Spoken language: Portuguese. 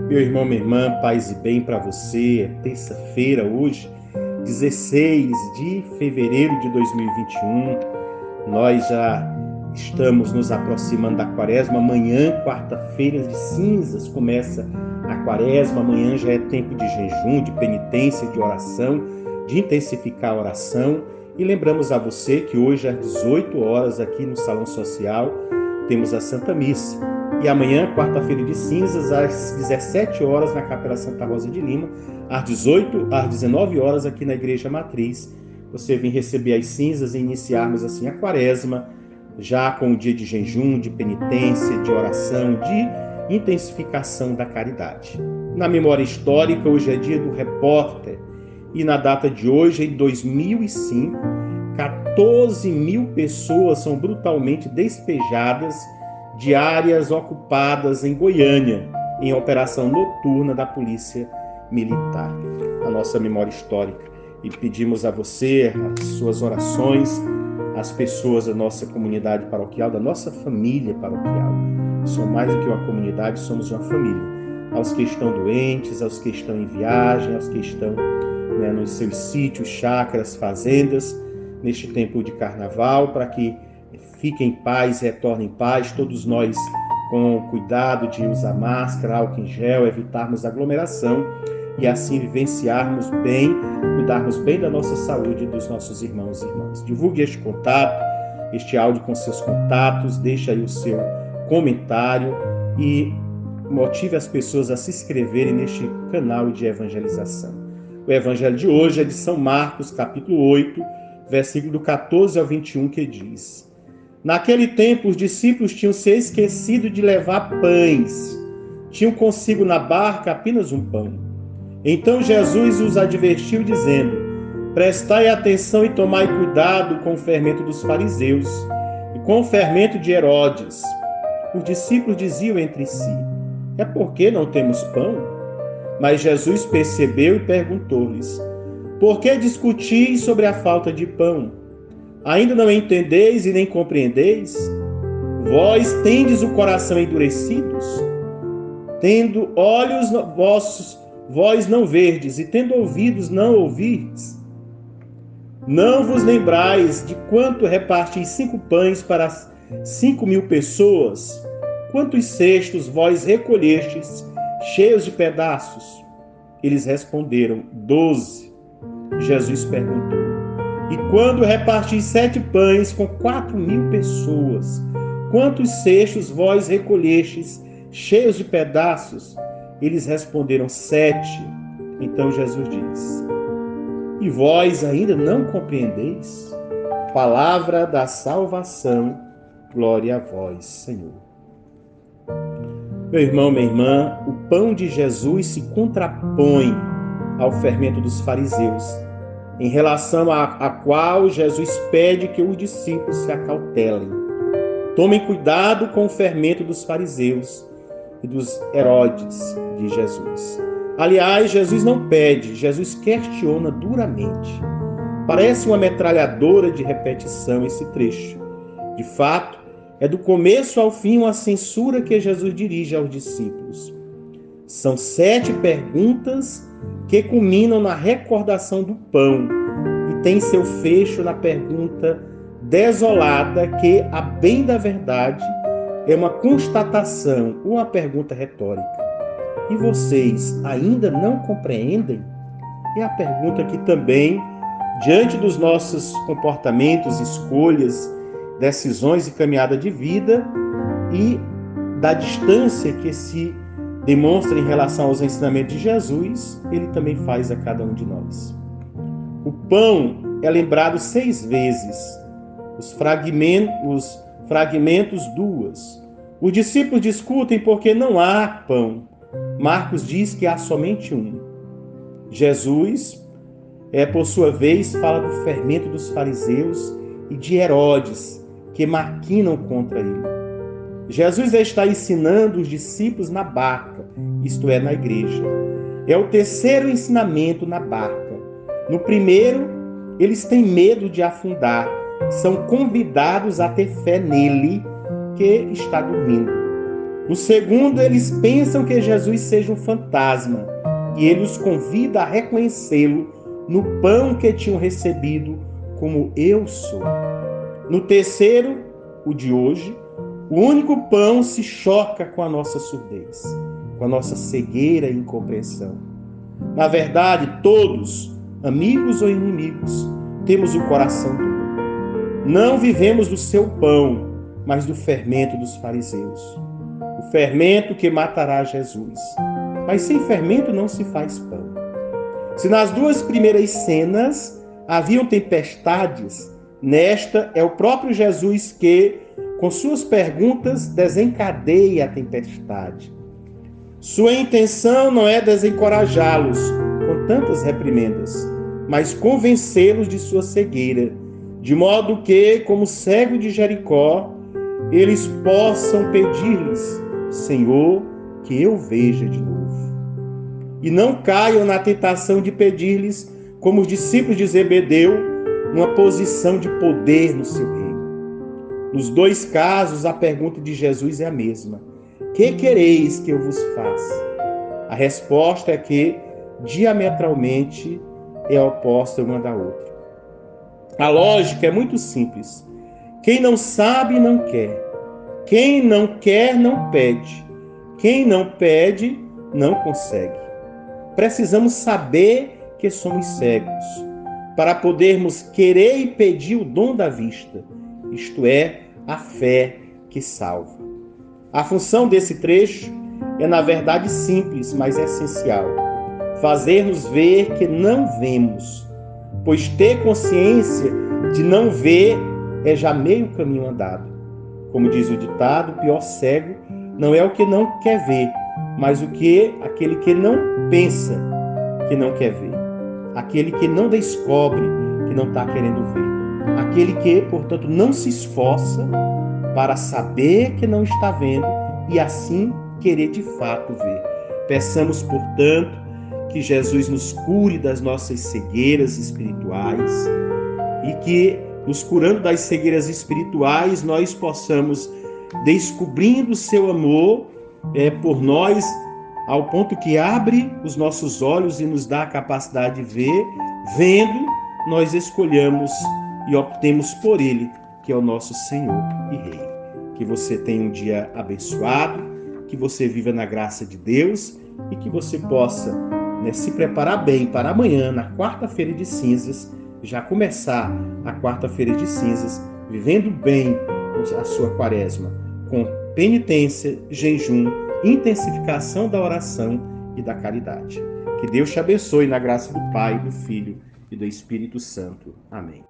Meu irmão, minha irmã, paz e bem para você. É terça-feira hoje, 16 de fevereiro de 2021. Nós já estamos nos aproximando da quaresma. Amanhã, quarta-feira de cinzas, começa a quaresma. Amanhã já é tempo de jejum, de penitência, de oração, de intensificar a oração. E lembramos a você que hoje às 18 horas aqui no Salão Social temos a Santa Missa. E amanhã, quarta-feira de cinzas, às 17 horas na Capela Santa Rosa de Lima, às 19 horas aqui na Igreja Matriz, você vem receber as cinzas e iniciarmos assim a quaresma, já com o dia de jejum, de penitência, de oração, de intensificação da caridade. Na memória histórica, hoje é dia do repórter, e na data de hoje, em 2005, 14 mil pessoas são brutalmente despejadas de áreas ocupadas em Goiânia, em operação noturna da Polícia Militar. A nossa memória histórica. E pedimos a você, as suas orações, as pessoas da nossa comunidade paroquial, da nossa família paroquial. Somos mais do que uma comunidade, somos uma família. Aos que estão doentes, aos que estão em viagem, aos que estão nos seus sítios, chácaras, fazendas, neste tempo de carnaval, para que fiquem em paz, retornem em paz, todos nós com cuidado de usar máscara, álcool em gel, evitarmos aglomeração e assim vivenciarmos bem, cuidarmos bem da nossa saúde e dos nossos irmãos e irmãs. Divulgue este contato, este áudio com seus contatos, deixe aí o seu comentário e motive as pessoas a se inscreverem neste canal de evangelização. O evangelho de hoje é de São Marcos, capítulo 8, versículo do 14 ao 21, que diz: Naquele tempo, os discípulos tinham se esquecido de levar pães. Tinham consigo na barca apenas um pão. Então Jesus os advertiu, dizendo: Prestai atenção e tomai cuidado com o fermento dos fariseus e com o fermento de Herodes. Os discípulos diziam entre si: É porque não temos pão? Mas Jesus percebeu e perguntou-lhes: Por que discutis sobre a falta de pão? Ainda não entendeis e nem compreendeis? Vós tendes o coração endurecidos? Tendo olhos vossos, vós não verdes, e tendo ouvidos, não ouvirdes? Não vos lembrais de quanto repartis 5 pães para 5.000 pessoas? Quantos cestos vós recolhestes, cheios de pedaços? Eles responderam: 12. Jesus perguntou: E quando repartis 7 pães com 4.000 pessoas, quantos cestos vós recolhestes, cheios de pedaços? Eles responderam: 7. Então Jesus disse: E vós ainda não compreendeis? Palavra da salvação, glória a vós, Senhor. Meu irmão, minha irmã, o pão de Jesus se contrapõe ao fermento dos fariseus, em relação a qual Jesus pede que os discípulos se acautelem. Tomem cuidado com o fermento dos fariseus e dos Herodes de Jesus. Aliás, Jesus não pede, Jesus questiona duramente. Parece uma metralhadora de repetição esse trecho. De fato, é do começo ao fim uma censura que Jesus dirige aos discípulos. São 7 perguntas que culminam na recordação do pão e tem seu fecho na pergunta desolada que, a bem da verdade, é uma constatação, uma pergunta retórica. E vocês ainda não compreendem? É a pergunta que também, diante dos nossos comportamentos, escolhas, decisões e caminhada de vida e da distância que se demonstra em relação aos ensinamentos de Jesus, ele também faz a cada um de nós. O pão é lembrado 6 vezes, os fragmentos 2. Os discípulos discutem porque não há pão. Marcos diz que há somente um. Jesus, por sua vez, fala do fermento dos fariseus e de Herodes, que maquinam contra ele. Jesus está ensinando os discípulos na barca, isto é, na igreja. É o terceiro ensinamento na barca. No primeiro, eles têm medo de afundar, são convidados a ter fé nele, que está dormindo. No segundo, eles pensam que Jesus seja um fantasma e ele os convida a reconhecê-lo no pão que tinham recebido como eu sou. No terceiro, o de hoje, o único pão se choca com a nossa surdez, com a nossa cegueira e incompreensão. Na verdade, todos, amigos ou inimigos, temos o coração duro. Não vivemos do seu pão, mas do fermento dos fariseus. O fermento que matará Jesus. Mas sem fermento não se faz pão. Se nas duas primeiras cenas haviam tempestades, nesta é o próprio Jesus que, com suas perguntas, desencadeia a tempestade. Sua intenção não é desencorajá-los com tantas reprimendas, mas convencê-los de sua cegueira, de modo que, como cego de Jericó, eles possam pedir-lhes: Senhor, que eu veja de novo. E não caiam na tentação de pedir-lhes, como os discípulos de Zebedeu, uma posição de poder no seu reino. Nos dois casos, a pergunta de Jesus é a mesma: que quereis que eu vos faça? A resposta é que, diametralmente, é oposta uma da outra. A lógica é muito simples. Quem não sabe, não quer. Quem não quer, não pede. Quem não pede, não consegue. Precisamos saber que somos cegos, para podermos querer e pedir o dom da vista, isto é, a fé que salva. A função desse trecho é, na verdade, simples, mas essencial. Fazer-nos ver que não vemos, pois ter consciência de não ver é já meio caminho andado. Como diz o ditado, o pior cego não é o que não quer ver, mas aquele que não pensa que não quer ver. Aquele que não descobre que não está querendo ver. Aquele que, portanto, não se esforça para saber que não está vendo e assim querer de fato ver. Peçamos, portanto, que Jesus nos cure das nossas cegueiras espirituais e que, nos curando das cegueiras espirituais, nós possamos, descobrindo o seu amor por nós, ao ponto que abre os nossos olhos e nos dá a capacidade de ver, vendo, nós escolhamos e optemos por Ele, que é o nosso Senhor e Rei. Que você tenha um dia abençoado, que você viva na graça de Deus e que você possa se preparar bem para amanhã, na quarta-feira de cinzas, já começar a quarta-feira de cinzas, vivendo bem a sua quaresma, com penitência, jejum, intensificação da oração e da caridade. Que Deus te abençoe na graça do Pai, do Filho e do Espírito Santo. Amém.